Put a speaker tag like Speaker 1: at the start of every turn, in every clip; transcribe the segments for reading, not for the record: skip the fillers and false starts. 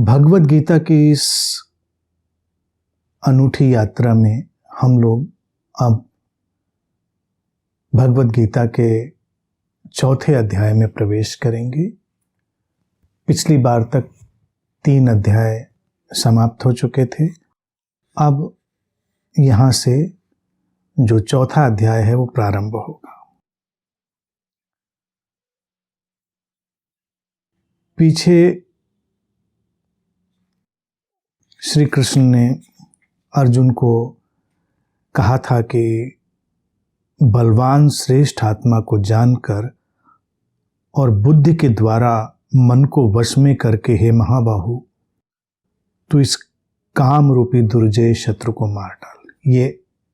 Speaker 1: भगवद गीता की इस अनूठी यात्रा में हम लोग अब भगवद गीता के चौथे अध्याय में प्रवेश करेंगे। पिछली बार तक 3 अध्याय समाप्त हो चुके थे। अब यहाँ से जो चौथा अध्याय है वो प्रारंभ होगा। पीछे श्री कृष्ण ने अर्जुन को कहा था कि बलवान श्रेष्ठ आत्मा को जानकर और बुद्धि के द्वारा मन को वश में करके हे महाबाहु तू इस काम रूपी दुर्जय शत्रु को मार डाल। ये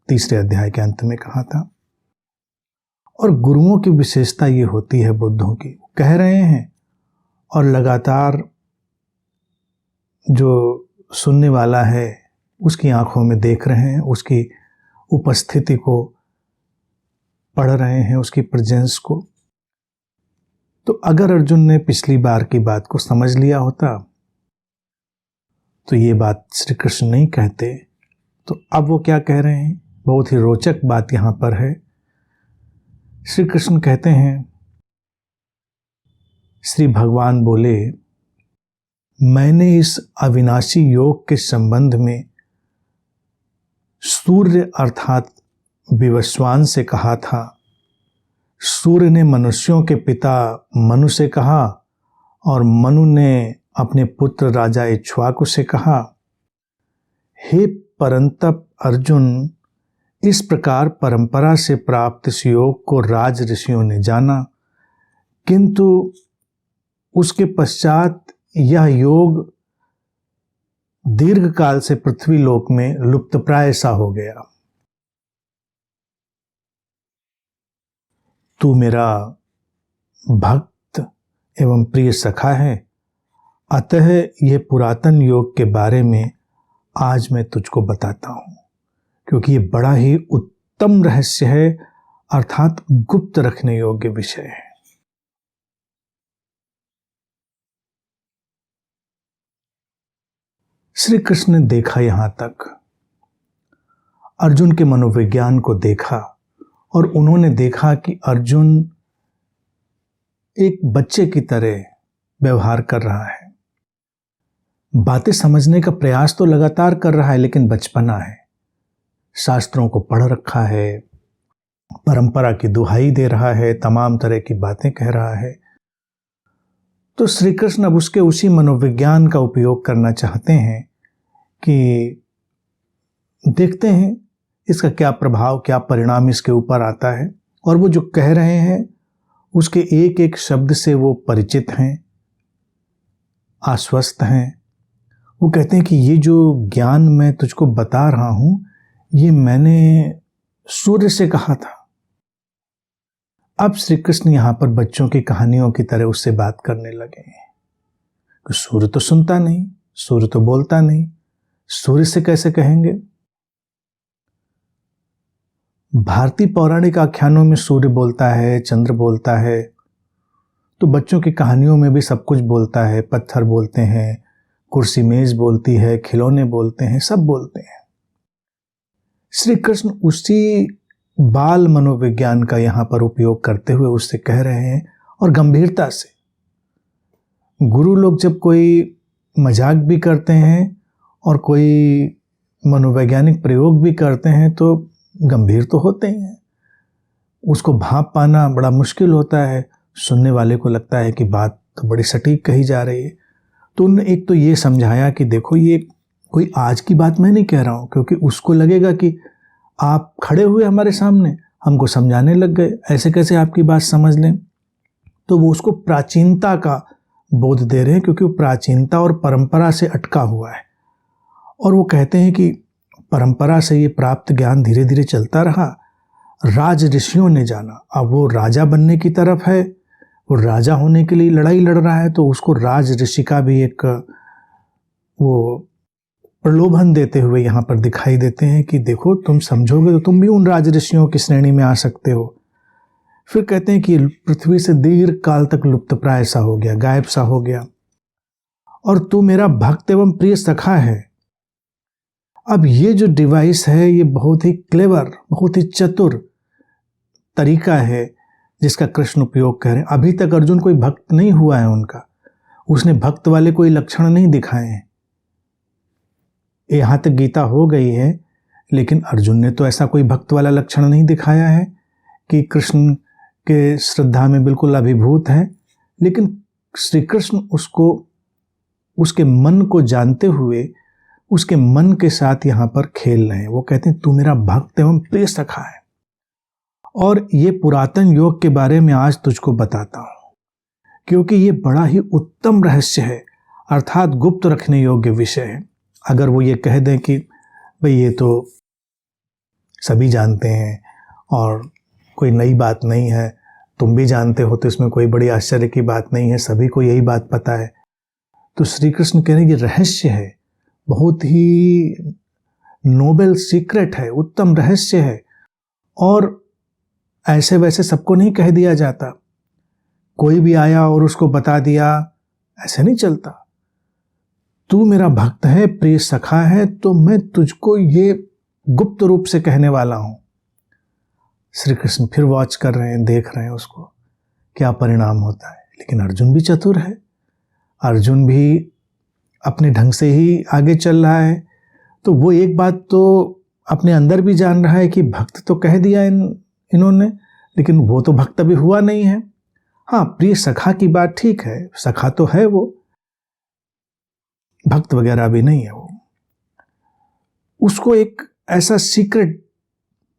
Speaker 1: तीसरे अध्याय के अंत में कहा था। और गुरुओं की विशेषता ये होती है, बुद्धों की, कह रहे हैं और लगातार जो सुनने वाला है उसकी आंखों में देख रहे हैं, उसकी उपस्थिति को पढ़ रहे हैं, उसकी प्रेजेंस को। तो अगर अर्जुन ने पिछली बार की बात को समझ लिया होता तो ये बात श्री कृष्ण नहीं कहते। तो अब वो क्या कह रहे हैं, बहुत ही रोचक बात यहां पर है। श्री कृष्ण कहते हैं, श्री भगवान बोले, मैंने इस अविनाशी योग के संबंध में सूर्य अर्थात विवस्वान से कहा था। सूर्य ने मनुष्यों के पिता मनु से कहा और मनु ने अपने पुत्र राजा इक्ष्वाकु से कहा, हे परंतप अर्जुन, इस प्रकार परंपरा से प्राप्त इस योग को राज ऋषियों ने जाना, किंतु उसके पश्चात यह योग दीर्घ काल से पृथ्वी लोक में लुप्तप्राय सा हो गया। तू मेरा भक्त एवं प्रिय सखा है, अतः यह पुरातन योग के बारे में आज मैं तुझको बताता हूं, क्योंकि यह बड़ा ही उत्तम रहस्य है, अर्थात गुप्त रखने योग्य विषय है। श्री कृष्ण ने देखा यहां तक, अर्जुन के मनोविज्ञान को देखा और उन्होंने देखा कि अर्जुन एक बच्चे की तरह व्यवहार कर रहा है। बातें समझने का प्रयास तो लगातार कर रहा है, लेकिन बचपना है, शास्त्रों को पढ़ रखा है, परंपरा की दुहाई दे रहा है, तमाम तरह की बातें कह रहा है। तो श्री कृष्ण अब उसके उसी मनोविज्ञान का उपयोग करना चाहते हैं कि देखते हैं इसका क्या प्रभाव, क्या परिणाम इसके ऊपर आता है। और वो जो कह रहे हैं उसके एक एक शब्द से वो परिचित हैं, आश्वस्त हैं। वो कहते हैं कि ये जो ज्ञान मैं तुझको बता रहा हूं, ये मैंने सूर्य से कहा था। अब श्री कृष्ण यहां पर बच्चों की कहानियों की तरह उससे बात करने लगे हैं कि सूर्य तो सुनता नहीं, सूर्य तो बोलता नहीं, सूर्य से कैसे कहेंगे। भारतीय पौराणिक आख्यानों में सूर्य बोलता है, चंद्र बोलता है, तो बच्चों की कहानियों में भी सब कुछ बोलता है। पत्थर बोलते हैं, कुर्सी मेज बोलती है, खिलौने बोलते हैं, सब बोलते हैं। श्री कृष्ण उसी बाल मनोविज्ञान का यहां पर उपयोग करते हुए उससे कह रहे हैं और गंभीरता से। गुरु लोग जब कोई मजाक भी करते हैं और कोई मनोवैज्ञानिक प्रयोग भी करते हैं तो गंभीर तो होते ही हैं। उसको भांप पाना बड़ा मुश्किल होता है, सुनने वाले को लगता है कि बात तो बड़ी सटीक कही जा रही है। तो उन्होंने एक तो ये समझाया कि देखो ये कोई आज की बात मैं नहीं कह रहा हूं, क्योंकि उसको लगेगा कि आप खड़े हुए हमारे सामने हमको समझाने लग गए, ऐसे कैसे आपकी बात समझ लें। तो वो उसको प्राचीनता का बोध दे रहे हैं, क्योंकि वो प्राचीनता और परंपरा से अटका हुआ है। और वो कहते हैं कि परंपरा से ये प्राप्त ज्ञान धीरे धीरे चलता रहा, राज ऋषियों ने जाना। अब वो राजा बनने की तरफ है, वो राजा होने के लिए लड़ाई लड़ रहा है, तो उसको राज ऋषि का भी एक वो प्रलोभन देते हुए यहाँ पर दिखाई देते हैं कि देखो तुम समझोगे तो तुम भी उन राज ऋषियों की श्रेणी में आ सकते हो। फिर कहते हैं कि पृथ्वी से दीर्घ काल तक लुप्तप्राय सा हो गया, गायब सा हो गया। और तू मेरा भक्त एवं प्रिय सखा है। अब ये जो डिवाइस है ये बहुत ही क्लेवर, बहुत ही चतुर तरीका है जिसका कृष्ण उपयोग कर रहे हैं। अभी तक अर्जुन कोई भक्त नहीं हुआ है उनका, उसने भक्त वाले कोई लक्षण नहीं दिखाए हैं। यहां तक गीता हो गई है, लेकिन अर्जुन ने तो ऐसा कोई भक्त वाला लक्षण नहीं दिखाया है कि कृष्ण के श्रद्धा में बिल्कुल अभिभूत है। लेकिन श्री कृष्ण उसको, उसके मन को जानते हुए उसके मन के साथ यहां पर खेल रहे हैं। वो कहते हैं तू मेरा भक्त एवं प्रिय सखा है। और ये पुरातन योग के बारे में आज तुझको बताता हूं, क्योंकि ये बड़ा ही उत्तम रहस्य है, अर्थात गुप्त रखने योग्य विषय है। अगर वो ये कह दें कि भाई ये तो सभी जानते हैं और कोई नई बात नहीं है, तुम भी जानते हो, तो इसमें कोई बड़ी आश्चर्य की बात नहीं है, सभी को यही बात पता है। तो श्री कृष्ण कह रहे हैं ये रहस्य है, बहुत ही नोबेल सीक्रेट है, उत्तम रहस्य है, और ऐसे वैसे सबको नहीं कह दिया जाता। कोई भी आया और उसको बता दिया, ऐसे नहीं चलता। तू मेरा भक्त है, प्रिय सखा है, तो मैं तुझको ये गुप्त रूप से कहने वाला हूं। श्री कृष्ण फिर वॉच कर रहे हैं, देख रहे हैं उसको क्या परिणाम होता है। लेकिन अर्जुन भी चतुर है, अर्जुन भी अपने ढंग से ही आगे चल रहा है। तो वो एक बात तो अपने अंदर भी जान रहा है कि भक्त तो कह दिया इन्होंने, लेकिन वो तो भक्त अभी हुआ नहीं है। हाँ, प्रिय सखा की बात ठीक है, सखा तो है वो, भक्त वगैरह भी नहीं है वो। उसको एक ऐसा सीक्रेट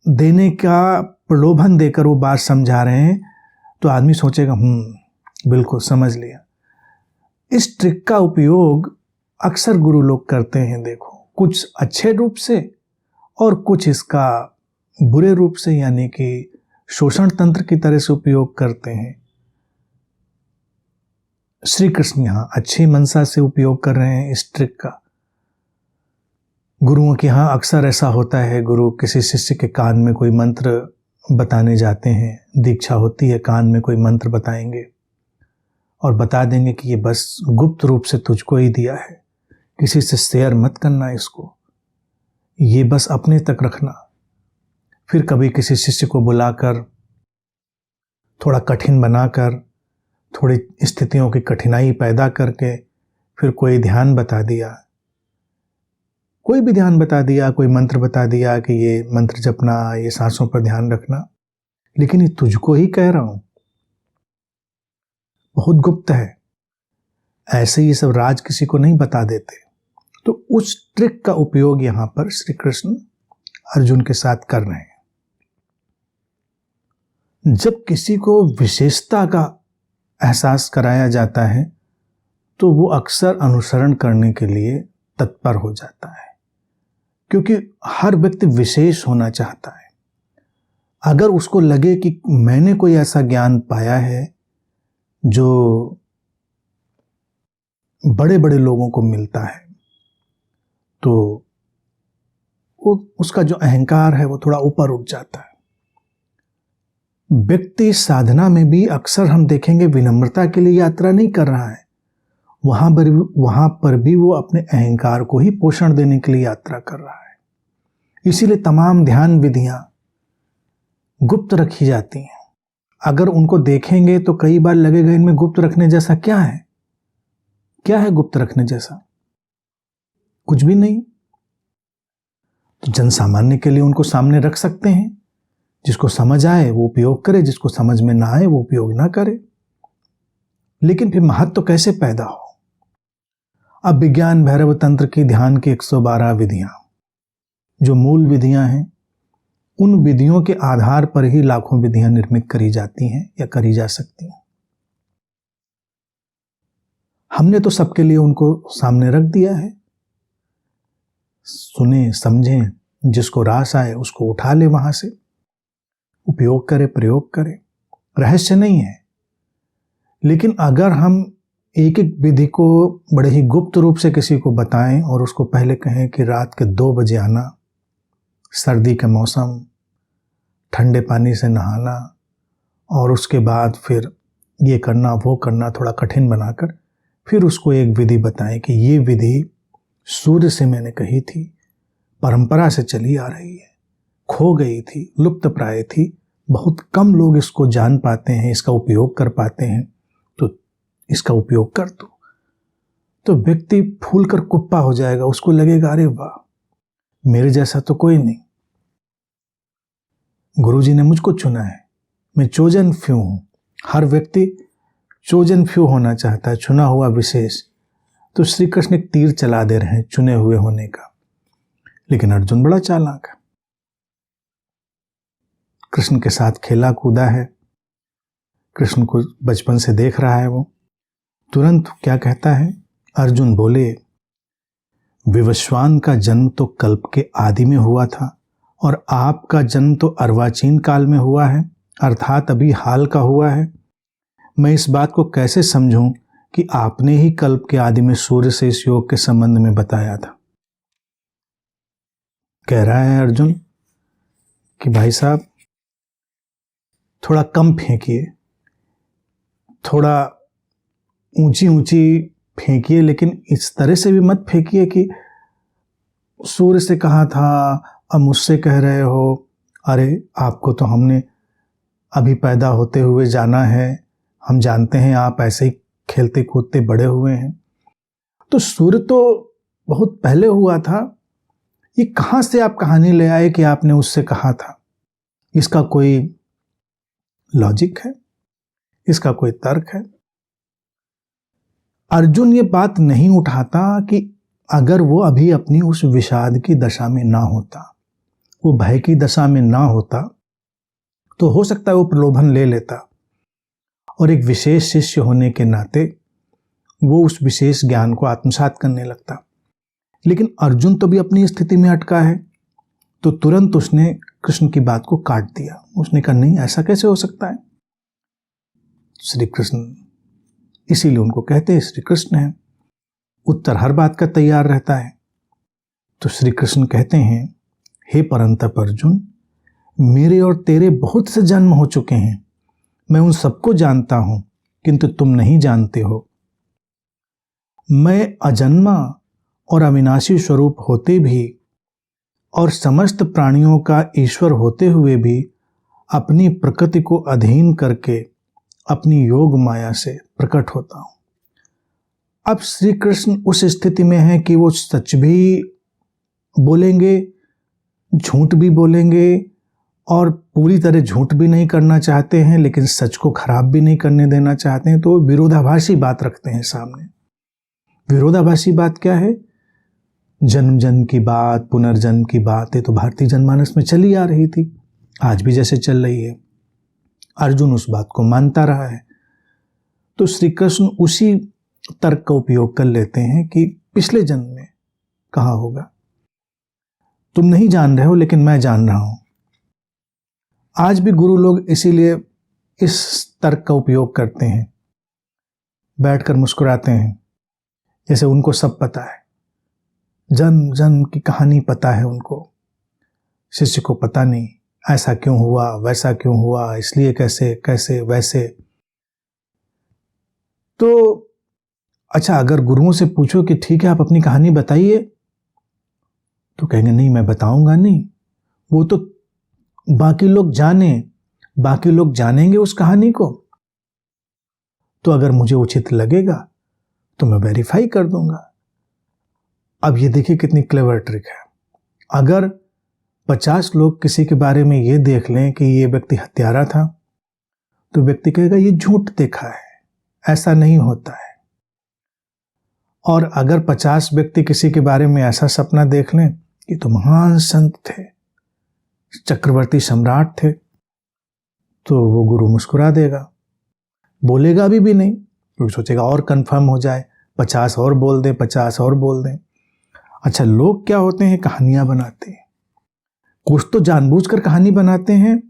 Speaker 1: देने का प्रलोभन देकर वो बात समझा रहे हैं, तो आदमी सोचेगा बिल्कुल समझ लिया। इस ट्रिक का उपयोग अक्सर गुरु लोग करते हैं, देखो, कुछ अच्छे रूप से और कुछ इसका बुरे रूप से, यानी कि शोषण तंत्र की तरह से उपयोग करते हैं। श्री कृष्ण यहां अच्छी मनसा से उपयोग कर रहे हैं इस ट्रिक का। गुरुओं के यहां अक्सर ऐसा होता है, गुरु किसी शिष्य के कान में कोई मंत्र बताने जाते हैं, दीक्षा होती है, कान में कोई मंत्र बताएंगे और बता देंगे कि ये बस गुप्त रूप से तुझको ही दिया है, किसी से शेयर मत करना इसको, ये बस अपने तक रखना। फिर कभी किसी शिष्य को बुलाकर थोड़ा कठिन बनाकर, थोड़ी स्थितियों की कठिनाई पैदा करके फिर कोई ध्यान बता दिया, कोई भी ध्यान बता दिया, कोई मंत्र बता दिया कि ये मंत्र जपना, ये सांसों पर ध्यान रखना, लेकिन ये तुझको ही कह रहा हूं, बहुत गुप्त है, ऐसे ये सब राज किसी को नहीं बता देते। तो उस ट्रिक का उपयोग यहां पर श्री कृष्ण अर्जुन के साथ कर रहे हैं। जब किसी को विशेषता का एहसास कराया जाता है तो वो अक्सर अनुसरण करने के लिए तत्पर हो जाता है, क्योंकि हर व्यक्ति विशेष होना चाहता है। अगर उसको लगे कि मैंने कोई ऐसा ज्ञान पाया है जो बड़े बड़े लोगों को मिलता है, तो वो उसका जो अहंकार है वो थोड़ा ऊपर उठ जाता है। व्यक्ति साधना में भी अक्सर हम देखेंगे विनम्रता के लिए यात्रा नहीं कर रहा है, वहां पर भी वो अपने अहंकार को ही पोषण देने के लिए यात्रा कर रहा है। इसीलिए तमाम ध्यान विधियां गुप्त रखी जाती हैं। अगर उनको देखेंगे तो कई बार लगेगा इनमें गुप्त रखने जैसा क्या है, क्या है गुप्त रखने जैसा? कुछ भी नहीं। तो जन सामान्य के लिए उनको सामने रख सकते हैं, जिसको समझ आए वो उपयोग करे, जिसको समझ में ना आए वो उपयोग ना करे। लेकिन फिर महत्व तो कैसे पैदा हो? अब विज्ञान भैरव तंत्र की ध्यान की 112 विधियां, जो मूल विधियां हैं, उन विधियों के आधार पर ही लाखों विधियां निर्मित करी जाती हैं या करी जा सकती हैं। हमने तो सबके लिए उनको सामने रख दिया है। सुने समझें, जिसको रास आए उसको उठा ले, वहां से उपयोग करे, प्रयोग करे। रहस्य नहीं है। लेकिन अगर हम एक एक विधि को बड़े ही गुप्त रूप से किसी को बताएं और उसको पहले कहें कि रात के 2 बजे आना, सर्दी का मौसम, ठंडे पानी से नहाना, और उसके बाद फिर ये करना वो करना, थोड़ा कठिन बनाकर, फिर उसको एक विधि बताएं कि ये विधि सूर्य से मैंने कही थी, परंपरा से चली आ रही है, खो गई थी, लुप्त प्राय थी, बहुत कम लोग इसको जान पाते हैं, इसका उपयोग कर पाते हैं, तो इसका उपयोग कर दो। तो व्यक्ति फूल कर कुप्पा हो जाएगा, उसको लगेगा अरे वाह, मेरे जैसा तो कोई नहीं, गुरुजी ने मुझको चुना है, मैं चोजन फ्यू हूं। हर व्यक्ति चोजन फ्यू होना चाहता है, चुना हुआ विशेष। तो श्री कृष्ण एक तीर चला दे रहे हैं चुने हुए होने का। लेकिन अर्जुन बड़ा चालाक है, कृष्ण के साथ खेला कूदा है, कृष्ण को बचपन से देख रहा है। वो तुरंत क्या कहता है, अर्जुन बोले, विवस्वान का जन्म तो कल्प के आदि में हुआ था और आपका जन्म तो अर्वाचीन काल में हुआ है, अर्थात अभी हाल का हुआ है। मैं इस बात को कैसे समझूं कि आपने ही कल्प के आदि में सूर्य से इस योग के संबंध में बताया था। कह रहा है अर्जुन कि भाई साहब थोड़ा कम फेंकिए, थोड़ा ऊंची ऊंची फेंकिए, लेकिन इस तरह से भी मत फेंकिए कि सूर्य से कहा था अब मुझसे कह रहे हो। अरे आपको तो हमने अभी पैदा होते हुए जाना है, हम जानते हैं आप ऐसे ही खेलते कूदते बड़े हुए हैं। तो सूर्य तो बहुत पहले हुआ था, ये कहाँ से आप कहानी ले आए कि आपने उससे कहा था? इसका कोई लॉजिक है? इसका कोई तर्क है? अर्जुन ये बात नहीं उठाता कि अगर वो अभी अपनी उस विषाद की दशा में ना होता, वो भय की दशा में ना होता, तो हो सकता है वो प्रलोभन ले लेता और एक विशेष शिष्य होने के नाते वो उस विशेष ज्ञान को आत्मसात करने लगता। लेकिन अर्जुन तो भी अपनी स्थिति में अटका है, तो तुरंत उसने कृष्ण की बात को काट दिया। उसने कहा नहीं, ऐसा कैसे हो सकता है? श्री कृष्ण, इसीलिए उनको कहते हैं श्री कृष्ण है, उत्तर हर बात का तैयार रहता है। तो श्री कृष्ण कहते हैं, हे परंतप अर्जुन, मेरे और तेरे बहुत से जन्म हो चुके हैं, मैं उन सबको जानता हूं, किंतु तुम नहीं जानते हो। मैं अजन्मा और अविनाशी स्वरूप होते भी और समस्त प्राणियों का ईश्वर होते हुए भी अपनी प्रकृति को अधीन करके अपनी योग माया से प्रकट होता हूं। अब श्री कृष्ण उस स्थिति में है कि वो सच भी बोलेंगे, झूठ भी बोलेंगे, और पूरी तरह झूठ भी नहीं करना चाहते हैं, लेकिन सच को खराब भी नहीं करने देना चाहते हैं। तो विरोधाभासी बात रखते हैं सामने। विरोधाभासी बात क्या है? जन्म जन्म की बात, पुनर्जन्म की बात, ये तो भारतीय जनमानस में चली आ रही थी, आज भी जैसे चल रही है। अर्जुन उस बात को मानता रहा है। तो श्री कृष्ण उसी तर्क का उपयोग कर लेते हैं कि पिछले जन्म में कहा होगा, तुम नहीं जान रहे हो लेकिन मैं जान रहा हूं। आज भी गुरु लोग इसीलिए इस तर्क का उपयोग करते हैं, बैठकर मुस्कुराते हैं, जैसे उनको सब पता है, जन्म जन्म की कहानी पता है उनको, शिष्य को पता नहीं ऐसा क्यों हुआ, वैसा क्यों हुआ, इसलिए कैसे कैसे वैसे। तो अच्छा, अगर गुरुओं से पूछो कि ठीक है आप अपनी कहानी बताइए, तो कहेंगे नहीं मैं बताऊंगा नहीं, वो तो बाकी लोग जाने, बाकी लोग जानेंगे उस कहानी को, तो अगर मुझे उचित लगेगा तो मैं वेरीफाई कर दूंगा। अब ये देखिए कितनी क्लेवर ट्रिक है। अगर 50 लोग किसी के बारे में ये देख लें कि ये व्यक्ति हत्यारा था, तो व्यक्ति कहेगा ये झूठ देखा है, ऐसा नहीं होता है। और अगर 50 व्यक्ति किसी के बारे में ऐसा सपना देख लें कि तो महान संत थे, चक्रवर्ती सम्राट थे, तो वो गुरु मुस्कुरा देगा, बोलेगा भी नहीं, क्योंकि सोचेगा और कंफर्म हो जाए, 50 और बोल दें, 50 और बोल दें। अच्छा, लोग क्या होते हैं, कहानियां बनाते हैं, कुछ तो जानबूझकर कहानी बनाते हैं,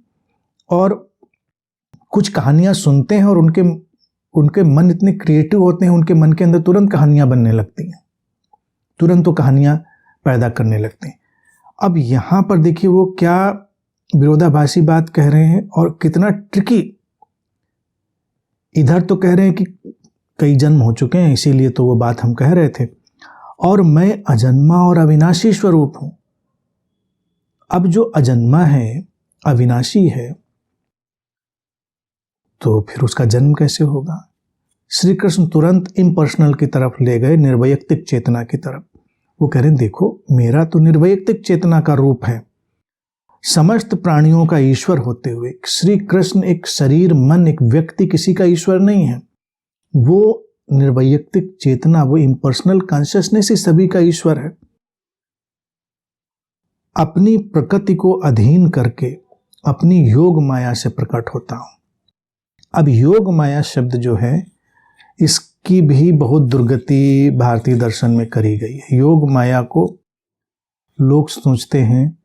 Speaker 1: और कुछ कहानियां सुनते हैं और उनके मन इतने क्रिएटिव होते हैं, उनके मन के अंदर तुरंत कहानियां बनने लगती हैं, तुरंत वो कहानियां पैदा करने लगते हैं। अब यहां पर देखिए वो क्या विरोधाभासी बात कह रहे हैं और कितना ट्रिकी। इधर तो कह रहे हैं कि कई जन्म हो चुके हैं, इसीलिए तो वो बात हम कह रहे थे। और मैं अजन्मा और अविनाशी स्वरूप हूं। अब जो अजन्मा है, अविनाशी है, तो फिर उसका जन्म कैसे होगा? श्री कृष्ण तुरंत इम्पर्सनल की तरफ ले गए, निर्वैयक्तिक चेतना की तरफ। वो कह रहे हैं, देखो मेरा तो निर्वैयक्तिक चेतना का रूप है, समस्त प्राणियों का ईश्वर होते हुए श्री कृष्ण एक शरीर, मन, एक व्यक्ति, किसी का ईश्वर नहीं है। वो निर्वैयक्तिक चेतना, वो इम्पर्सनल कॉन्शियसनेस ही सभी का ईश्वर है। अपनी प्रकृति को अधीन करके अपनी योग माया से प्रकट होता हूं। अब योग माया शब्द जो है, इसकी भी बहुत दुर्गति भारतीय दर्शन में करी गई है। योग माया को लोग सोचते हैं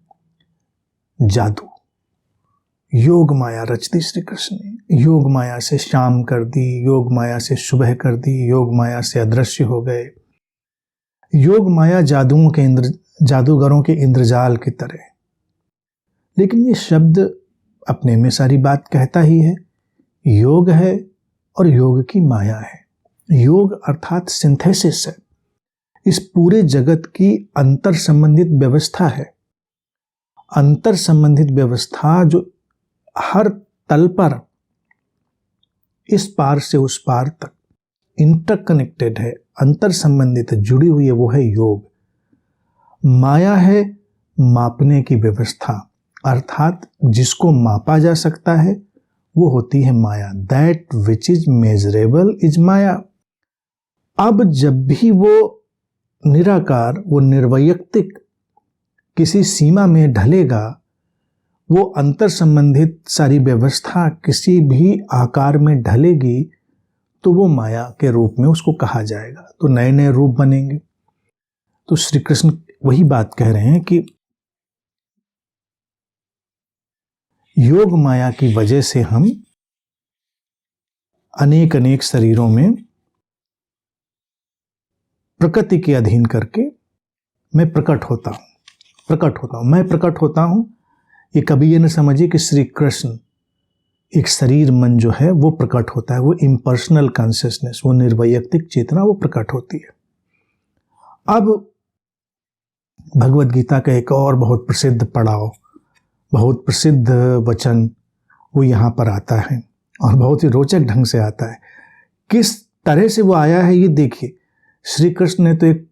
Speaker 1: जादू। योग माया रच दी श्री कृष्ण ने, योग माया से शाम कर दी, योग माया से सुबह कर दी, योग माया से अदृश्य हो गए। योग माया जादूगरों के इंद्रजाल की तरह। लेकिन ये शब्द अपने में सारी बात कहता ही है। योग है और योग की माया है। योग अर्थात सिंथेसिस है, इस पूरे जगत की अंतर संबंधित व्यवस्था है। अंतर संबंधित व्यवस्था जो हर तल पर, इस पार से उस पार तक इंटरकनेक्टेड है, अंतर संबंधित है, जुड़ी हुई है, वो है योग। माया है मापने की व्यवस्था, अर्थात जिसको मापा जा सकता है वो होती है माया। That which is measurable is माया। अब जब भी वो निराकार, वो निर्वैयक्तिक किसी सीमा में ढलेगा, वो अंतर संबंधित सारी व्यवस्था किसी भी आकार में ढलेगी, तो वो माया के रूप में उसको कहा जाएगा। तो नए नए रूप बनेंगे। तो श्री कृष्ण वही बात कह रहे हैं कि योग माया की वजह से हम अनेक अनेक शरीरों में प्रकृति के अधीन करके मैं प्रकट होता हूं, मैं प्रकट होता हूं। ये कभी ये न समझिए कि श्री कृष्ण एक शरीर, मन जो है वो प्रकट होता है। वो इम्पर्सनल कॉन्शियसनेस, वो निर्वैयक्तिक चेतना, वो प्रकट होती है। अब भगवत गीता का एक और बहुत प्रसिद्ध पड़ाव, बहुत प्रसिद्ध वचन वो यहाँ पर आता है और बहुत ही रोचक ढंग से आता है। किस तरह से वो आया है ये देखिए। श्री कृष्ण ने तो एक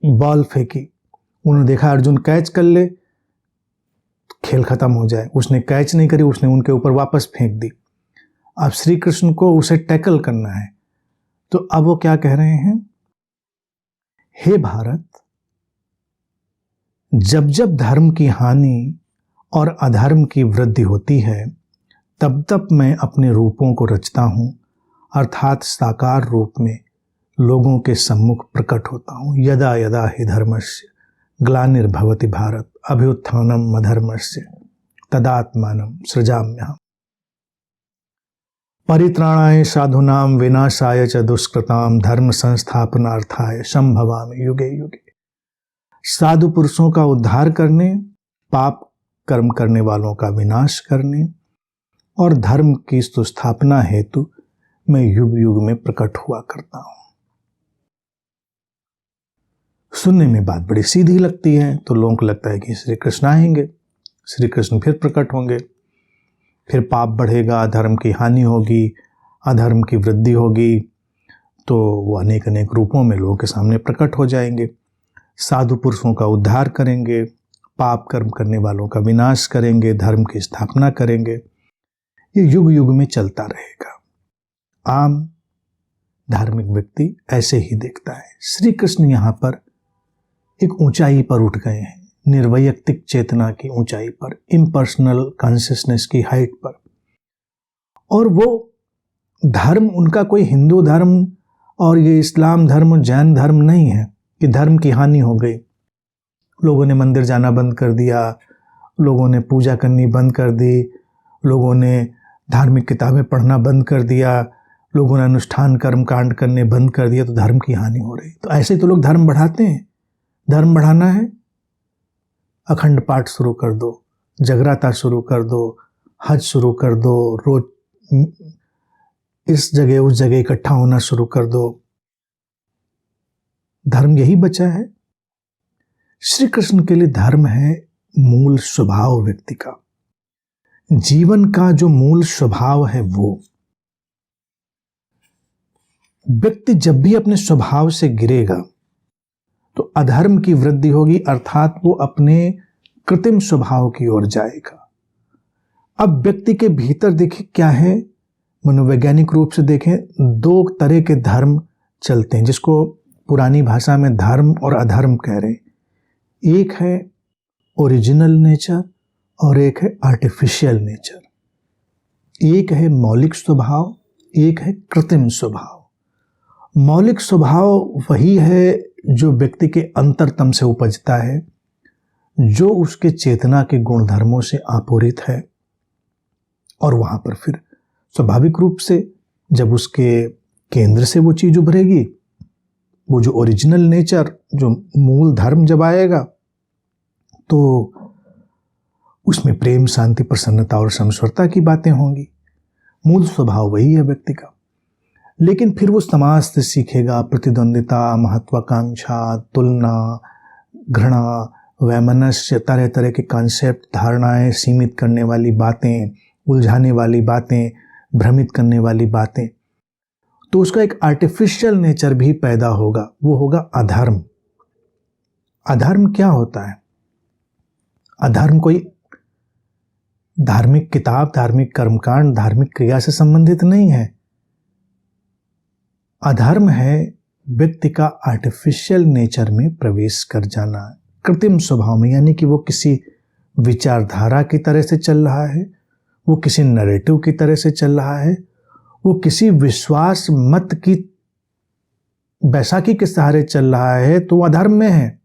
Speaker 1: बॉल फेंकी, उन्होंने देखा अर्जुन कैच कर ले, खेल खत्म हो जाए। उसने कैच नहीं करी, उसने उनके ऊपर वापस फेंक दी। अब श्री कृष्ण को उसे टैकल करना है। तो अब वो क्या कह रहे हैं, हे भारत, जब जब धर्म की हानि और अधर्म की वृद्धि होती है, तब तब मैं अपने रूपों को रचता हूं, अर्थात साकार रूप में लोगों के सम्मुख प्रकट होता हूं। यदा यदा हि धर्मस्य ग्लानिर्भवति भारत अभ्युत्थानम अधर्मस्य तदात्मानं सृजाम्यहम्। परित्राणाय साधूनां विनाशाय च दुष्कृतां धर्म संस्थापनार्थाय संभवामि युगे युगे। साधु पुरुषों का उद्धार करने, पाप कर्म करने वालों का विनाश करने और धर्म की सुस्थापना हेतु मैं युग युग में प्रकट हुआ करता हूं। सुनने में बात बड़ी सीधी लगती है, तो लोगों को लगता है कि श्री कृष्ण आएंगे, श्री कृष्ण फिर प्रकट होंगे, फिर पाप बढ़ेगा, धर्म की हानि होगी, अधर्म की वृद्धि होगी, तो वो अनेक अनेक रूपों में लोगों के सामने प्रकट हो जाएंगे। साधु पुरुषों का उद्धार करेंगे, पाप कर्म करने वालों का विनाश करेंगे, धर्म की स्थापना करेंगे। ये युग युग में चलता रहेगा। आम धार्मिक व्यक्ति ऐसे ही देखता है। श्री कृष्ण यहाँ पर एक ऊंचाई पर उठ गए हैं, निर्वैयक्तिक चेतना की ऊंचाई पर, इम्पर्सनल कॉन्शियसनेस की हाइट पर। और वो धर्म उनका कोई हिंदू धर्म और ये इस्लाम धर्म और जैन धर्म नहीं है कि धर्म की हानि हो गई, लोगों ने मंदिर जाना बंद कर दिया, लोगों ने पूजा करनी बंद कर दी, लोगों ने धार्मिक किताबें पढ़ना बंद कर दिया, लोगों ने अनुष्ठान कर्म कांड करने बंद कर दिया, तो धर्म की हानि हो रही। तो ऐसे तो लोग धर्म बढ़ाते हैं। धर्म बढ़ाना है, अखंड पाठ शुरू कर दो, जगराता शुरू कर दो, हज शुरू कर दो, रोज इस जगह उस जगह इकट्ठा होना शुरू कर दो। धर्म यही बचा है? श्री कृष्ण के लिए धर्म है मूल स्वभाव व्यक्ति का, जीवन का जो मूल स्वभाव है वो। व्यक्ति जब भी अपने स्वभाव से गिरेगा तो अधर्म की वृद्धि होगी, अर्थात वो अपने कृत्रिम स्वभाव की ओर जाएगा। अब व्यक्ति के भीतर देखिए क्या है, मनोवैज्ञानिक रूप से देखें, दो तरह के धर्म चलते हैं, जिसको पुरानी भाषा में धर्म और अधर्म कह रहे हैं। एक है ओरिजिनल नेचर और एक है आर्टिफिशियल नेचर। एक है मौलिक स्वभाव, एक है कृत्रिम स्वभाव। मौलिक स्वभाव वही है जो व्यक्ति के अंतरतम से उपजता है, जो उसके चेतना के गुणधर्मों से आपूरित है, और वहां पर फिर स्वाभाविक रूप से जब उसके केंद्र से वो चीज उभरेगी, वो जो ओरिजिनल नेचर, जो मूल धर्म जब आएगा तो उसमें प्रेम, शांति, प्रसन्नता और समस्वरता की बातें होंगी। मूल स्वभाव वही है व्यक्ति का। लेकिन फिर वो समाज से सीखेगा प्रतिद्वंदिता, महत्वाकांक्षा, तुलना, घृणा, वैमनस्य, तरह तरह के कॉन्सेप्ट, धारणाएं, सीमित करने वाली बातें, उलझाने वाली बातें, भ्रमित करने वाली बातें। तो उसका एक आर्टिफिशियल नेचर भी पैदा होगा, वो होगा अधर्म। अधर्म क्या होता है? अधर्म कोई धार्मिक किताब, धार्मिक कर्मकांड, धार्मिक क्रिया से संबंधित नहीं है। अधर्म है व्यक्ति का आर्टिफिशियल नेचर में प्रवेश कर जाना, कृत्रिम स्वभाव में, यानी कि वो किसी विचारधारा की तरह से चल रहा है, वो किसी नैरेटिव की तरह से चल रहा है, वो किसी विश्वास मत की बैसाखी के सहारे चल रहा है, तो वो अधर्म में है।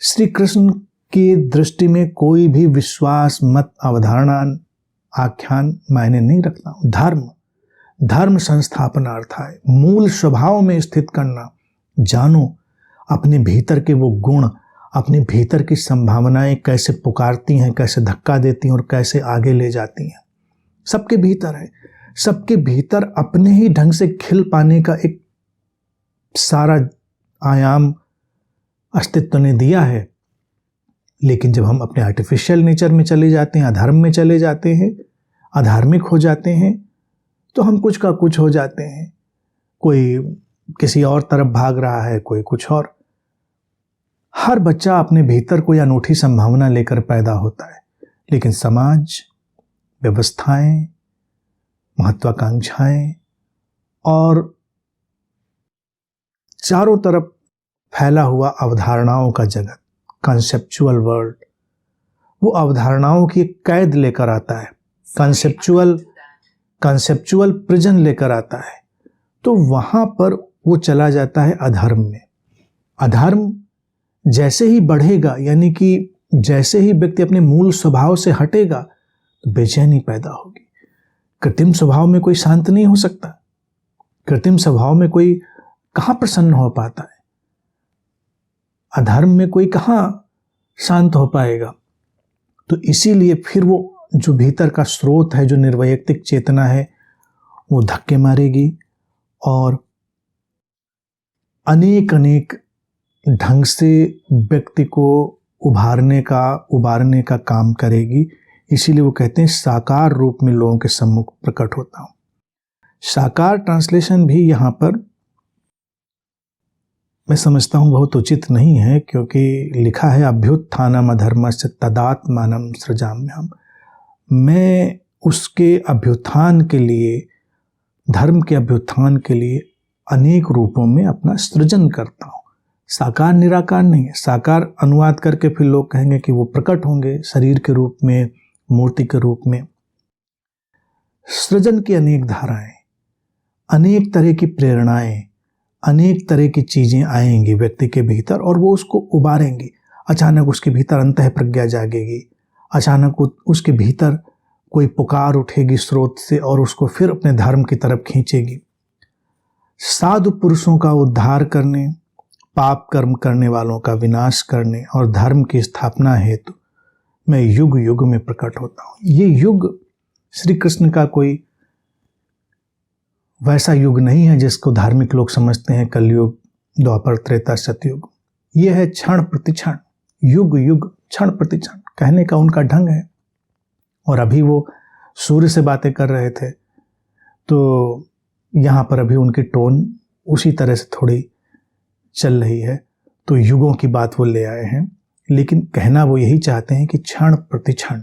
Speaker 1: श्री कृष्ण की दृष्टि में कोई भी विश्वास मत, अवधारणा, आख्यान मायने नहीं रखता। धर्म संस्थापनार्थ है, मूल स्वभाव में स्थित करना। जानो अपने भीतर के वो गुण, अपने भीतर की संभावनाएं कैसे पुकारती हैं, कैसे धक्का देती हैं और कैसे आगे ले जाती हैं। सबके भीतर है, सबके भीतर अपने ही ढंग से खिल पाने का एक सारा आयाम अस्तित्व ने दिया है। लेकिन जब हम अपने आर्टिफिशियल नेचर में चले जाते हैं, अधर्म में चले जाते हैं, अधार्मिक हो जाते हैं, तो हम कुछ का कुछ हो जाते हैं। कोई किसी और तरफ भाग रहा है, कोई कुछ और। हर बच्चा अपने भीतर कोई अनूठी संभावना लेकर पैदा होता है, लेकिन समाज, व्यवस्थाएं, महत्वाकांक्षाएं और चारों तरफ फैला हुआ अवधारणाओं का जगत, कॉन्सेप्चुअल वर्ल्ड, वो अवधारणाओं की एक कैद लेकर आता है, कॉन्सेप्चुअल प्रिजन लेकर आता है। तो वहां पर वो चला जाता है अधर्म में। अधर्म जैसे ही बढ़ेगा, यानी कि जैसे ही व्यक्ति अपने मूल स्वभाव से हटेगा, तो बेचैनी पैदा होगी। कृत्रिम स्वभाव में कोई शांत नहीं हो सकता। कृत्रिम स्वभाव में कोई कहाँ प्रसन्न हो पाता है? अधर्म में कोई कहाँ शांत हो पाएगा? तो इसीलिए फिर वो जो भीतर का स्रोत है, जो निर्वैयक्तिक चेतना है, वो धक्के मारेगी और अनेक ढंग से व्यक्ति को उबारने का काम करेगी। इसीलिए वो कहते हैं साकार रूप में लोगों के सम्मुख प्रकट होता हूं। साकार ट्रांसलेशन भी यहाँ पर मैं समझता हूँ बहुत उचित नहीं है, क्योंकि लिखा है अभ्युत्थानम अधर्मस्य तदात्मानं सृजाम्यहम्। मैं उसके अभ्युत्थान के लिए, धर्म के अभ्युत्थान के लिए अनेक रूपों में अपना सृजन करता हूँ। साकार निराकार नहीं है। साकार अनुवाद करके फिर लोग कहेंगे कि वो प्रकट होंगे शरीर के रूप में, मूर्ति के रूप में। सृजन की अनेक धाराएं, अनेक तरह की प्रेरणाएं, अनेक तरह की चीजें आएंगी व्यक्ति के भीतर और वो उसको उबारेंगी। अचानक उसके भीतर अंतः प्रज्ञा जागेगी, अचानक उसके भीतर कोई पुकार उठेगी स्रोत से और उसको फिर अपने धर्म की तरफ खींचेगी। साधु पुरुषों का उद्धार करने, पाप कर्म करने वालों का विनाश करने और धर्म की स्थापना हेतु मैं युग युग में प्रकट होता हूँ। ये युग श्री कृष्ण का कोई वैसा युग नहीं है जिसको धार्मिक लोग समझते हैं कलयुग, द्वापर, त्रेता, सतयुग। ये है क्षण प्रतिक्षण, युग युग, क्षण प्रतिक्षण, कहने का उनका ढंग है। और अभी वो सूर्य से बातें कर रहे थे, तो यहाँ पर अभी उनकी टोन उसी तरह से थोड़ी चल रही है, तो युगों की बात वो ले आए हैं। लेकिन कहना वो यही चाहते हैं कि क्षण प्रतिक्षण,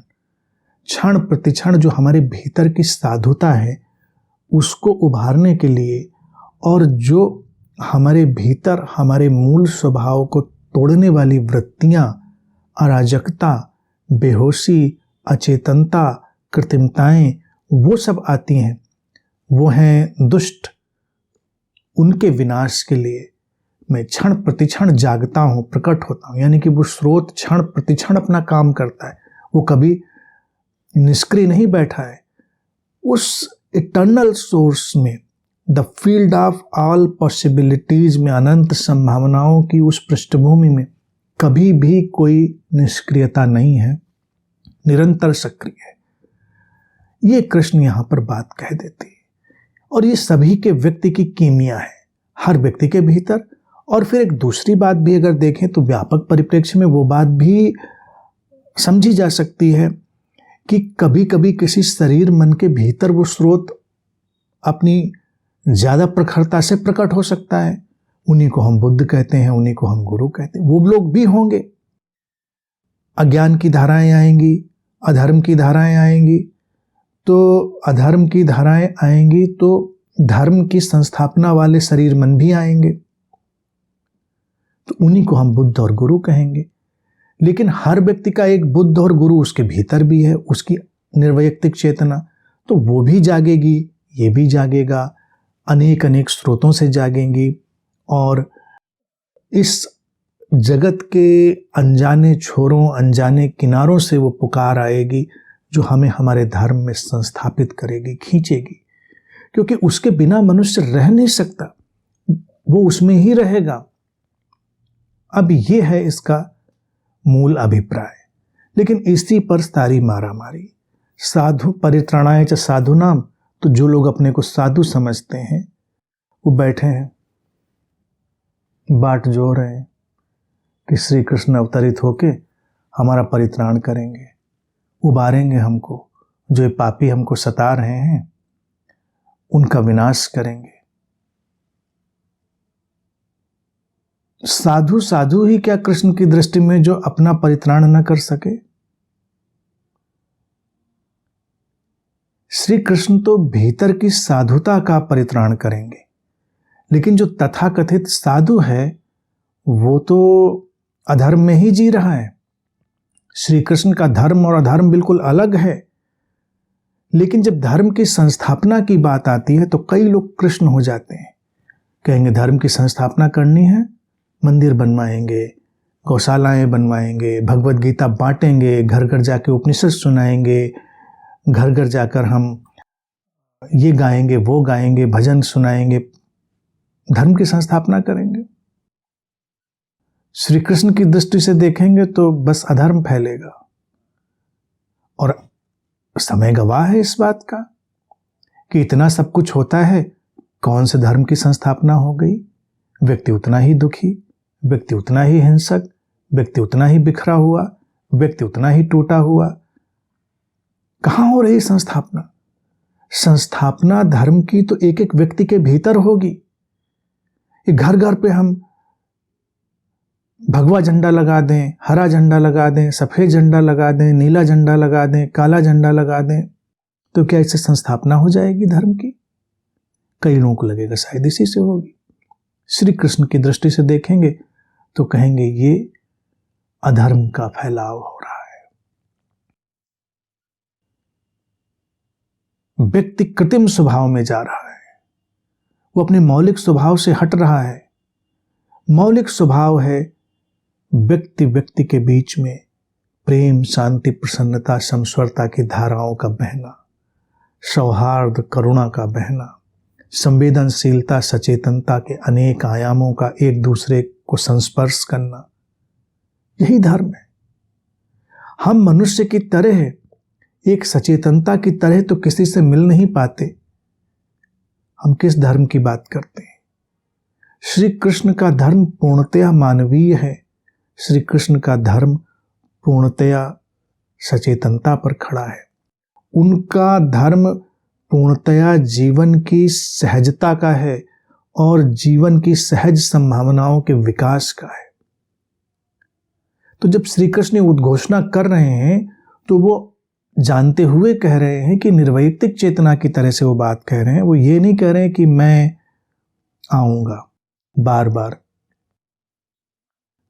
Speaker 1: क्षण प्रतिक्षण जो हमारे भीतर की साधुता है उसको उभारने के लिए, और जो हमारे भीतर हमारे मूल स्वभाव को तोड़ने वाली वृत्तियां, अराजकता, बेहोशी, अचेतनता, कृत्रिमताएं, वो सब आती हैं, वो हैं दुष्ट। उनके विनाश के लिए मैं क्षण प्रतिक्षण जागता हूँ, प्रकट होता हूँ। यानी कि वो स्रोत क्षण प्रतिक्षण अपना काम करता है, वो कभी निष्क्रिय नहीं बैठा है। उस इटर्नल सोर्स में, the field of all possibilities में, अनंत संभावनाओं की उस पृष्ठभूमि में कभी भी कोई निष्क्रियता नहीं है, निरंतर सक्रिय है। ये कृष्ण यहाँ पर बात कह देती है। और ये सभी के व्यक्ति की कीमिया है, हर व्यक्ति के भीतर। और फिर एक दूसरी बात भी अगर देखें तो व्यापक परिप्रेक्ष्य में वो बात भी समझी जा सकती है कि कभी कभी किसी शरीर मन के भीतर वो स्रोत अपनी ज़्यादा प्रखरता से प्रकट हो सकता है। उन्हीं को हम बुद्ध कहते हैं, उन्हीं को हम गुरु कहते हैं। वो लोग भी होंगे। अज्ञान की धाराएं आएंगी, अधर्म की धाराएं आएंगी, तो अधर्म की धाराएं आएंगी तो धर्म की संस्थापना वाले शरीर मन भी आएंगे, तो उन्हीं को हम बुद्ध और गुरु कहेंगे। लेकिन हर व्यक्ति का एक बुद्ध और गुरु उसके भीतर भी है, उसकी निर्वैयक्तिक चेतना, तो वो भी जागेगी, ये भी जागेगा, अनेक अनेक स्रोतों से जागेंगी। और इस जगत के अनजाने छोरों, अनजाने किनारों से वो पुकार आएगी जो हमें हमारे धर्म में संस्थापित करेगी, खींचेगी। क्योंकि उसके बिना मनुष्य रह नहीं सकता, वो उसमें ही रहेगा। अब ये है इसका मूल अभिप्राय। लेकिन इसी पर सारी मारामारी। साधु परित्राणाय च साधुनाम, तो जो लोग अपने को साधु समझते हैं वो बैठे हैं, बाट जोह रहे हैं कि श्री कृष्ण अवतरित होके हमारा परित्राण करेंगे, उबारेंगे हमको, जो ये पापी हमको सता रहे हैं उनका विनाश करेंगे। साधु साधु ही क्या कृष्ण की दृष्टि में जो अपना परित्राण न कर सके? श्री कृष्ण तो भीतर की साधुता का परित्राण करेंगे, लेकिन जो तथाकथित साधु है वो तो अधर्म में ही जी रहा है। श्री कृष्ण का धर्म और अधर्म बिल्कुल अलग है। लेकिन जब धर्म की संस्थापना की बात आती है तो कई लोग कृष्ण हो जाते हैं। कहेंगे धर्म की संस्थापना करनी है, मंदिर बनवाएंगे, गौशालाएं बनवाएंगे, भगवत गीता बांटेंगे, घर घर जाके उपनिषद सुनाएंगे, घर घर जाकर हम ये गाएंगे, वो गाएंगे, भजन सुनाएंगे, धर्म की संस्थापना करेंगे। श्री कृष्ण की दृष्टि से देखेंगे तो बस अधर्म फैलेगा। और समय गवाह है इस बात का कि इतना सब कुछ होता है, कौन से धर्म की संस्थापना हो गई? व्यक्ति उतना ही दुखी, व्यक्ति उतना ही हिंसक, व्यक्ति उतना ही बिखरा हुआ, व्यक्ति उतना ही टूटा हुआ। कहां हो रही संस्थापना? संस्थापना धर्म की तो एक एक व्यक्ति के भीतर होगी। घर घर पे हम भगवा झंडा लगा दें, हरा झंडा लगा दें, सफेद झंडा लगा दें, नीला झंडा लगा दें, काला झंडा लगा दें, तो क्या इससे संस्थापना हो जाएगी धर्म की? कई लोगों को लगेगा शायद इसी से होगी। श्री कृष्ण की दृष्टि से देखेंगे तो कहेंगे ये अधर्म का फैलाव हो रहा है। व्यक्ति कृत्रिम स्वभाव में जा रहा है, वो अपने मौलिक स्वभाव से हट रहा है। मौलिक स्वभाव है व्यक्ति व्यक्ति के बीच में प्रेम, शांति, प्रसन्नता, समस्वरता की धाराओं का बहना, सौहार्द, करुणा का बहना, संवेदनशीलता, सचेतनता के अनेक आयामों का एक दूसरे को संस्पर्श करना, यही धर्म है। हम मनुष्य की तरह, एक सचेतनता की तरह तो किसी से मिल नहीं पाते। हम किस धर्म की बात करते हैं? श्री कृष्ण का धर्म पूर्णतया मानवीय है। श्री कृष्ण का धर्म पूर्णतया सचेतनता पर खड़ा है। उनका धर्म पूर्णतया जीवन की सहजता का है और जीवन की सहज संभावनाओं के विकास का है। तो जब श्री कृष्ण उद्घोषणा कर रहे हैं तो वो जानते हुए कह रहे हैं कि निर्वैयक्तिक चेतना की तरह से वो बात कह रहे हैं। वो ये नहीं कह रहे हैं कि मैं आऊंगा बार बार,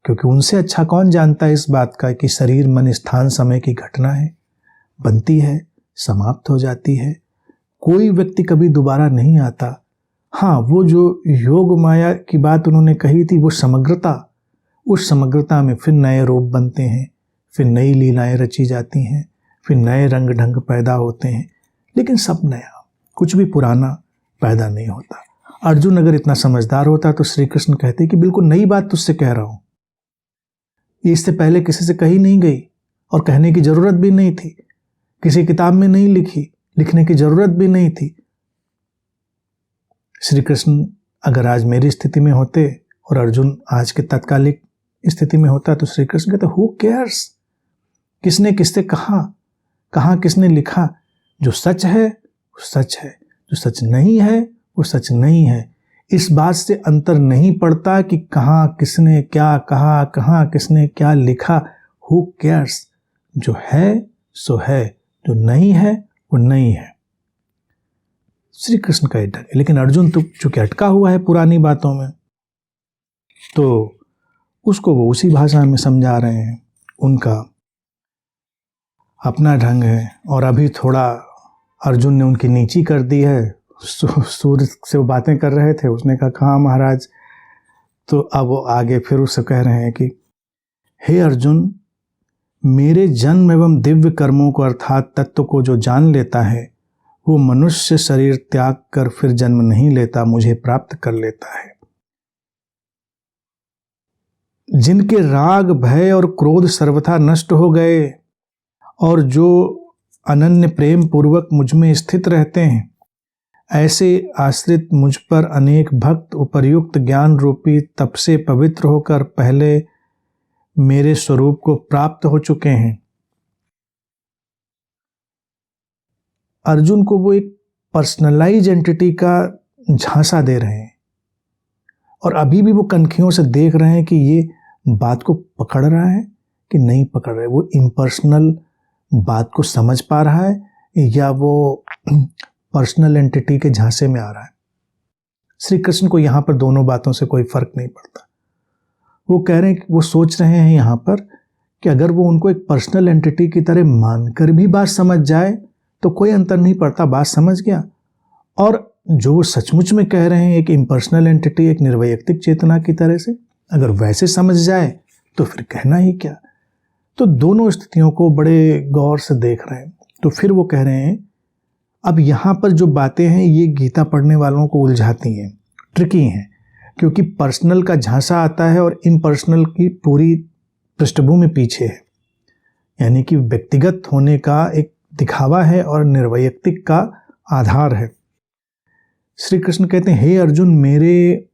Speaker 1: क्योंकि उनसे अच्छा कौन जानता है इस बात का कि शरीर मन स्थान समय की घटना है, बनती है, समाप्त हो जाती है, कोई व्यक्ति कभी दोबारा नहीं आता। हाँ, वो जो योग माया की बात उन्होंने कही थी, वो समग्रता, उस समग्रता में फिर नए रूप बनते हैं, फिर नई लीलाएं रची जाती हैं, फिर नए रंग ढंग पैदा होते हैं, लेकिन सब नया, कुछ भी पुराना पैदा नहीं होता। अर्जुन अगर इतना समझदार होता तो श्री कृष्ण कहते कि बिल्कुल नई बात तुझसे कह रहा हूं, ये इससे पहले किसी से कही नहीं गई और कहने की जरूरत भी नहीं थी, किसी किताब में नहीं लिखी, लिखने की जरूरत भी नहीं थी। श्री कृष्ण अगर आज मेरी स्थिति में होते और अर्जुन आज के तात्कालिक स्थिति में होता तो श्री कृष्ण कहते हु केयर्स, किसने किससे कहा, कहाँ किसने लिखा, जो सच है वो सच है, जो सच नहीं है वो सच नहीं है। इस बात से अंतर नहीं पड़ता कि कहाँ किसने क्या कहा, कहाँ किसने क्या लिखा। हु केयर्स, जो है सो है, जो नहीं है वो नहीं है। श्री कृष्ण का ढंग है। लेकिन अर्जुन तो चूंकि अटका हुआ है पुरानी बातों में, तो उसको वो उसी भाषा में समझा रहे हैं। उनका अपना ढंग है। और अभी थोड़ा अर्जुन ने उनकी नीची कर दी है। सूर्य से वो बातें कर रहे थे, उसने कहा हाँ महाराज, तो अब वो आगे फिर उससे कह रहे हैं कि हे अर्जुन, मेरे जन्म एवं दिव्य कर्मों को अर्थात तत्व को जो जान लेता है वो मनुष्य शरीर त्याग कर फिर जन्म नहीं लेता, मुझे प्राप्त कर लेता है। जिनके राग भय और क्रोध सर्वथा नष्ट हो गए और जो अनन्य प्रेम पूर्वक मुझ में स्थित रहते हैं, ऐसे आश्रित मुझ पर अनेक भक्त उपर्युक्त ज्ञान रूपी तप से पवित्र होकर पहले मेरे स्वरूप को प्राप्त हो चुके हैं। अर्जुन को वो एक पर्सनलाइज एंटिटी का झांसा दे रहे हैं और अभी भी वो कनखियों से देख रहे हैं कि ये बात को पकड़ रहा है कि नहीं पकड़ रहा है, वो इम्पर्सनल बात को समझ पा रहा है या वो पर्सनल एंटिटी के झांसे में आ रहा है। श्री कृष्ण को यहाँ पर दोनों बातों से कोई फर्क नहीं पड़ता। वो कह रहे हैं, वो सोच रहे हैं यहाँ पर कि अगर वो उनको एक पर्सनल एंटिटी की तरह मानकर भी बात समझ जाए तो कोई अंतर नहीं पड़ता, बात समझ गया। और जो सचमुच में कह रहे हैं एक इम्पर्सनल एंटिटी, एक निर्वैयक्तिक चेतना की तरह से, अगर वैसे समझ जाए तो फिर कहना ही क्या। तो दोनों स्थितियों को बड़े गौर से देख रहे हैं। तो फिर वो कह रहे हैं अब यहाँ पर जो बातें हैं ये गीता पढ़ने वालों को उलझाती हैं, ट्रिकी हैं, क्योंकि पर्सनल का झांसा आता है और इम्पर्सनल की पूरी पृष्ठभूमि पीछे है। यानी कि व्यक्तिगत होने का एक दिखावा है और निर्वैयक्तिक का आधार है। श्री कृष्ण कहते हैं हे अर्जुन, मेरे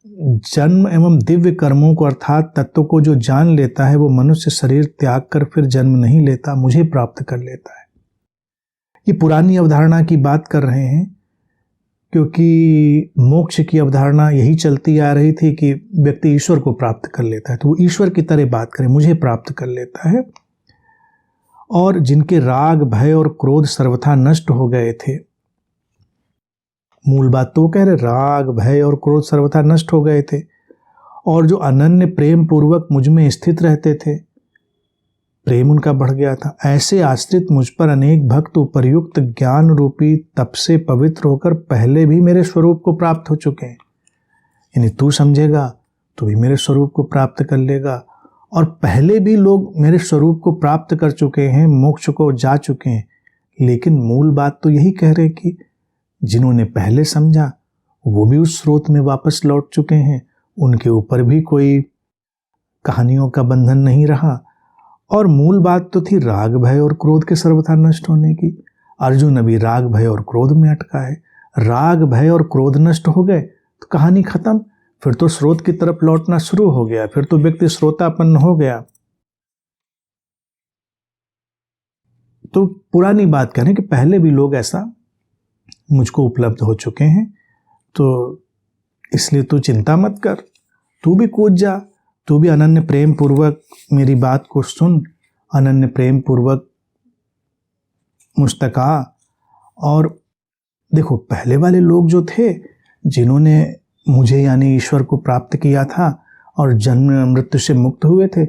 Speaker 1: जन्म एवं दिव्य कर्मों को अर्थात तत्व को जो जान लेता है वो मनुष्य शरीर त्याग कर फिर जन्म नहीं लेता, मुझे प्राप्त कर लेता है। ये पुरानी अवधारणा की बात कर रहे हैं क्योंकि मोक्ष की अवधारणा यही चलती आ रही थी कि व्यक्ति ईश्वर को प्राप्त कर लेता है, तो वो ईश्वर की तरह बात करे, मुझे प्राप्त कर लेता है। और जिनके राग भय और क्रोध सर्वथा नष्ट हो गए थे, मूल बात तो वो कह रहे राग भय और क्रोध सर्वथा नष्ट हो गए थे, और जो अनन्य प्रेम पूर्वक मुझ में स्थित रहते थे, प्रेम उनका बढ़ गया था। ऐसे आश्रित मुझ पर अनेक भक्त उपर्युक्त ज्ञान रूपी तप से पवित्र होकर पहले भी मेरे स्वरूप को प्राप्त हो चुके हैं। यानी तू समझेगा तो भी मेरे स्वरूप को प्राप्त कर लेगा, और पहले भी लोग मेरे स्वरूप को प्राप्त कर चुके हैं, मोक्ष को जा चुके हैं। लेकिन मूल बात तो यही कह रहे कि जिन्होंने पहले समझा वो भी उस स्रोत में वापस लौट चुके हैं, उनके ऊपर भी कोई कहानियों का बंधन नहीं रहा। और मूल बात तो थी राग भय और क्रोध के सर्वथा नष्ट होने की। अर्जुन अभी राग भय और क्रोध में अटका है। राग, भय और क्रोध नष्ट हो गए तो कहानी खत्म। फिर तो स्रोत की तरफ लौटना शुरू हो गया, फिर तो व्यक्ति श्रोतापन्न हो गया। तो पुरानी बात करें कि पहले भी लोग ऐसा मुझको उपलब्ध हो चुके हैं, तो इसलिए तू चिंता मत कर, तू भी कूद जा, तू भी अनन्य प्रेम पूर्वक मेरी बात को सुन, अनन्य प्रेम पूर्वक मुस्तका। और देखो, पहले वाले लोग जो थे, जिन्होंने मुझे यानी ईश्वर को प्राप्त किया था और जन्म मृत्यु से मुक्त हुए थे,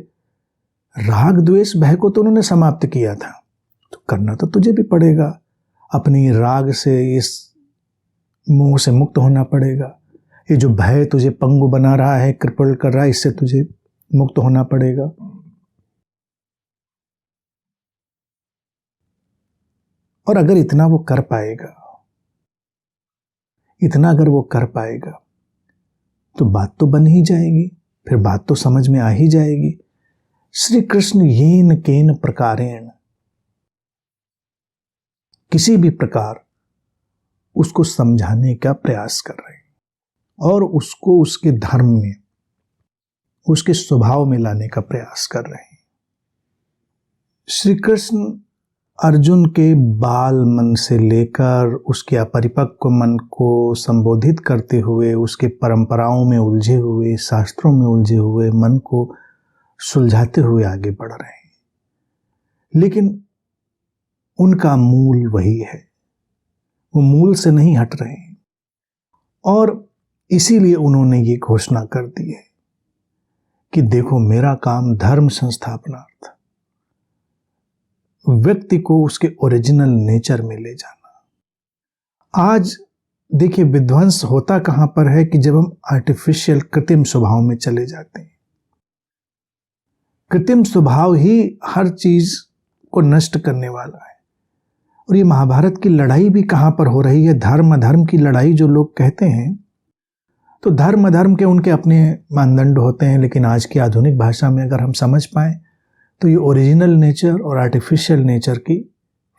Speaker 1: राग द्वेष भय को तो उन्होंने समाप्त किया था, तो करना तो तुझे भी पड़ेगा। अपनी राग से, इस मोह से मुक्त होना पड़ेगा। ये जो भय तुझे पंगु बना रहा है, कृपल कर रहा है, इससे तुझे मुक्त होना पड़ेगा। और अगर इतना वो कर पाएगा, इतना अगर वो कर पाएगा, तो बात तो बन ही जाएगी, फिर बात तो समझ में आ ही जाएगी। श्री कृष्ण येन केन प्रकारेण, किसी भी प्रकार उसको समझाने का प्रयास कर रहे हैं और उसको उसके धर्म में, उसके स्वभाव में लाने का प्रयास कर रहे हैं। श्री कृष्ण अर्जुन के बाल मन से लेकर उसके अपरिपक्व मन को संबोधित करते हुए, उसके परंपराओं में उलझे हुए, शास्त्रों में उलझे हुए मन को सुलझाते हुए आगे बढ़ रहे हैं। लेकिन उनका मूल वही है, वो मूल से नहीं हट रहे हैं। और इसीलिए उन्होंने ये घोषणा कर दी है कि देखो, मेरा काम धर्म संस्थापनार्थ, व्यक्ति को उसके ओरिजिनल नेचर में ले जाना। आज देखिए, विध्वंस होता कहां पर है कि जब हम आर्टिफिशियल, कृत्रिम स्वभाव में चले जाते हैं। कृत्रिम स्वभाव ही हर चीज को नष्ट करने वाला है। और ये महाभारत की लड़ाई भी कहां पर हो रही है? धर्म अधर्म की लड़ाई जो लोग कहते हैं, तो धर्म अधर्म के उनके अपने मानदंड होते हैं, लेकिन आज की आधुनिक भाषा में अगर हम समझ पाए तो ये ओरिजिनल नेचर और आर्टिफिशियल नेचर की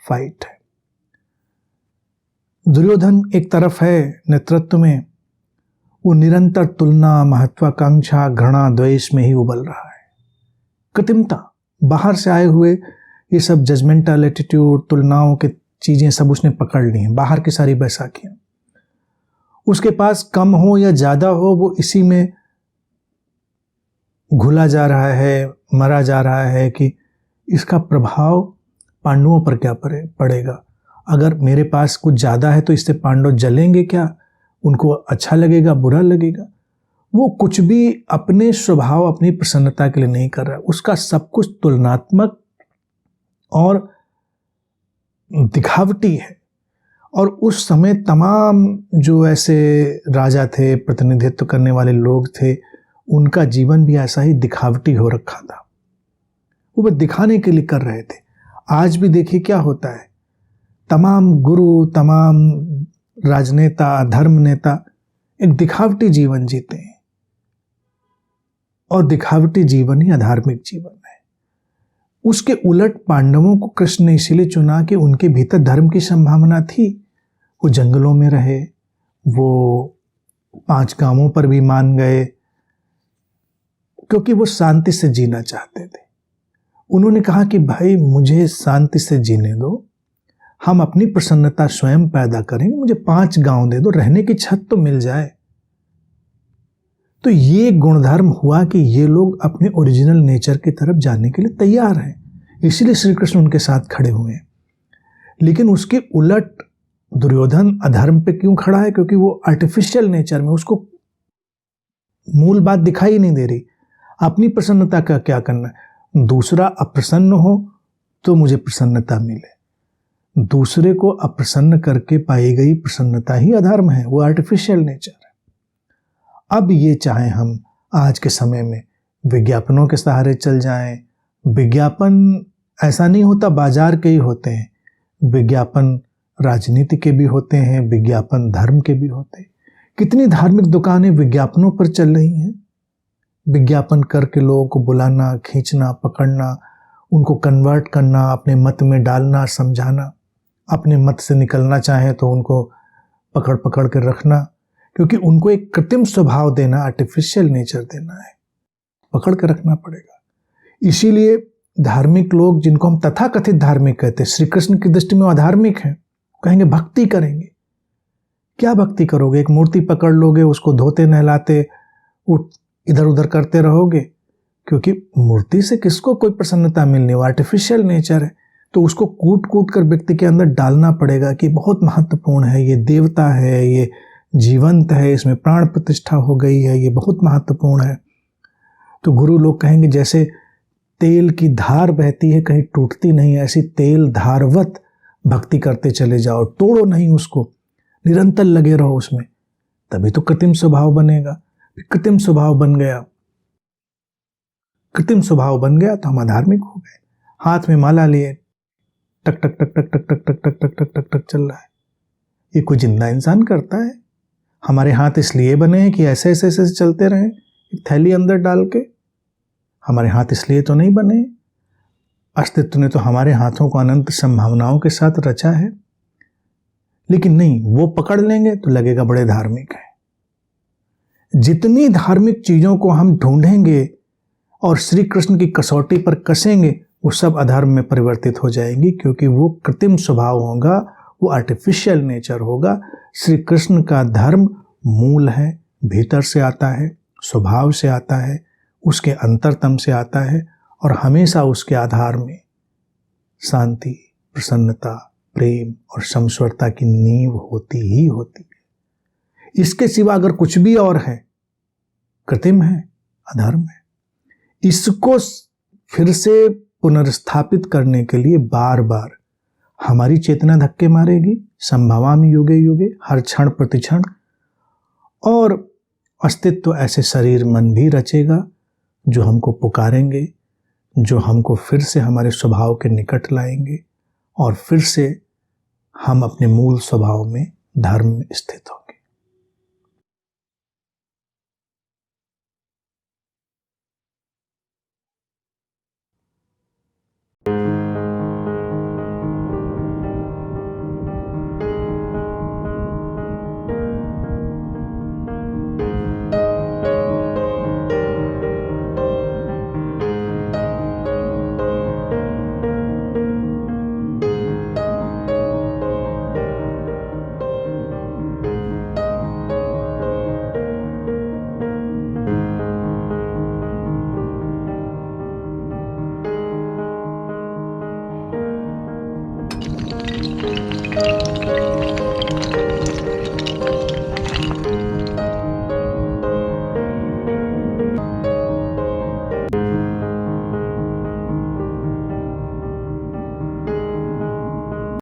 Speaker 1: फाइट है। दुर्योधन एक तरफ है नेतृत्व में, वो निरंतर तुलना, महत्वाकांक्षा, घृणा, द्वेष में ही उबल रहा है। कृत्रिमता, बाहर से आए हुए ये सब जजमेंटल एटीट्यूड, तुलनाओं की चीजें सब उसने पकड़ ली हैं, बाहर की सारी बैसाखियां। उसके पास कम हो या ज्यादा हो, वो इसी में घुला जा रहा है, मरा जा रहा है कि इसका प्रभाव पांडवों पर क्या पड़ेगा। अगर मेरे पास कुछ ज्यादा है तो इससे पांडव जलेंगे क्या, उनको अच्छा लगेगा, बुरा लगेगा। वो कुछ भी अपने स्वभाव, अपनी प्रसन्नता के लिए नहीं कर रहा है। उसका सब कुछ तुलनात्मक और दिखावटी है। और उस समय तमाम जो ऐसे राजा थे, प्रतिनिधित्व करने वाले लोग थे, उनका जीवन भी ऐसा ही दिखावटी हो रखा था। वो बस दिखाने के लिए कर रहे थे। आज भी देखिए क्या होता है, तमाम गुरु, तमाम राजनेता, धर्म नेता एक दिखावटी जीवन जीते हैं। और दिखावटी जीवन ही अधार्मिक जीवन है। उसके उलट पांडवों को कृष्ण ने इसीलिए चुना कि उनके भीतर धर्म की संभावना थी। वो जंगलों में रहे, वो 5 गांवों पर भी मान गए, क्योंकि वो शांति से जीना चाहते थे। उन्होंने कहा कि भाई, मुझे शांति से जीने दो, हम अपनी प्रसन्नता स्वयं पैदा करेंगे, मुझे 5 गांव दे दो, रहने की छत तो मिल जाए। तो ये गुणधर्म हुआ कि ये लोग अपने ओरिजिनल नेचर की तरफ जाने के लिए तैयार हैं। इसीलिए श्री कृष्ण उनके साथ खड़े हुए हैं। लेकिन उसके उलट दुर्योधन अधर्म पे क्यों खड़ा है? क्योंकि वो आर्टिफिशियल नेचर में, उसको मूल बात दिखाई नहीं दे रही। अपनी प्रसन्नता का क्या करना है? दूसरा अप्रसन्न हो तो मुझे प्रसन्नता मिले। दूसरे को अप्रसन्न करके पाई गई प्रसन्नता ही अधर्म है, वो आर्टिफिशियल नेचर है। अब ये चाहे हम आज के समय में विज्ञापनों के सहारे चल जाएं, विज्ञापन ऐसा नहीं होता बाजार के ही होते हैं, विज्ञापन राजनीति के भी होते हैं, विज्ञापन धर्म के भी होते हैं। कितनी धार्मिक दुकानें विज्ञापनों पर चल रही हैं। विज्ञापन करके लोगों को बुलाना, खींचना, पकड़ना, उनको कन्वर्ट करना, अपने मत में डालना, समझाना, अपने मत से निकलना चाहे तो उनको पकड़ पकड़ कर रखना, क्योंकि उनको एक कृत्रिम स्वभाव देना, आर्टिफिशियल नेचर देना है, पकड़ कर रखना पड़ेगा। इसीलिए धार्मिक लोग, जिनको हम तथाकथित धार्मिक कहते हैं, श्री कृष्ण की दृष्टि में अधार्मिक हैं, कहेंगे भक्ति करेंगे। क्या भक्ति करोगे? एक मूर्ति पकड़ लोगे, उसको धोते नहलाते इधर उधर करते रहोगे, क्योंकि मूर्ति से किसको कोई प्रसन्नता मिलनी, वो आर्टिफिशियल नेचर है। तो उसको कूट कूट कर व्यक्ति के अंदर डालना पड़ेगा कि बहुत महत्वपूर्ण है, ये देवता है, ये जीवंत है, इसमें प्राण प्रतिष्ठा हो गई है, ये बहुत महत्वपूर्ण है। तो गुरु लोग कहेंगे जैसे तेल की धार बहती है, कहीं टूटती नहीं, ऐसी तेल धारवत भक्ति करते चले जाओ, तोड़ो नहीं उसको, निरंतर लगे रहो उसमें, तभी तो कृत्रिम स्वभाव बनेगा। कृत्रिम स्वभाव बन गया, कृत्रिम स्वभाव बन गया तो हम अधार्मिक हो गए। हाथ में माला लिए, टक टक टक टक टक टक टक टक टक टक टक टक चल रहा है। ये कोई जिंदा इंसान करता है? हमारे हाथ इसलिए बने हैं कि ऐसे ऐसे ऐसे चलते रहें, एक थैली अंदर डाल के? हमारे हाथ इसलिए तो नहीं बने। अस्तित्व ने तो हमारे हाथों को अनंत संभावनाओं के साथ रचा है। लेकिन नहीं, वो पकड़ लेंगे तो लगेगा बड़े धार्मिक है। जितनी धार्मिक चीजों को हम ढूंढेंगे और श्री कृष्ण की कसौटी पर कसेंगे, वो सब अधर्म में परिवर्तित हो जाएंगी, क्योंकि वो कृत्रिम स्वभाव होगा, वो आर्टिफिशियल नेचर होगा। श्री कृष्ण का धर्म मूल है, भीतर से आता है, स्वभाव से आता है, उसके अंतरतम से आता है, और हमेशा उसके आधार में शांति, प्रसन्नता, प्रेम और समस्वरता की नींव होती ही होती है। इसके सिवा अगर कुछ भी और है, कृत्रिम है, अधर्म है। इसको फिर से पुनर्स्थापित करने के लिए बार बार हमारी चेतना धक्के मारेगी, संभवामि युगे युगे, हर क्षण प्रतिक्षण, और अस्तित्व ऐसे शरीर मन भी रचेगा जो हमको पुकारेंगे, जो हमको फिर से हमारे स्वभाव के निकट लाएंगे, और फिर से हम अपने मूल स्वभाव में, धर्म में स्थित हो।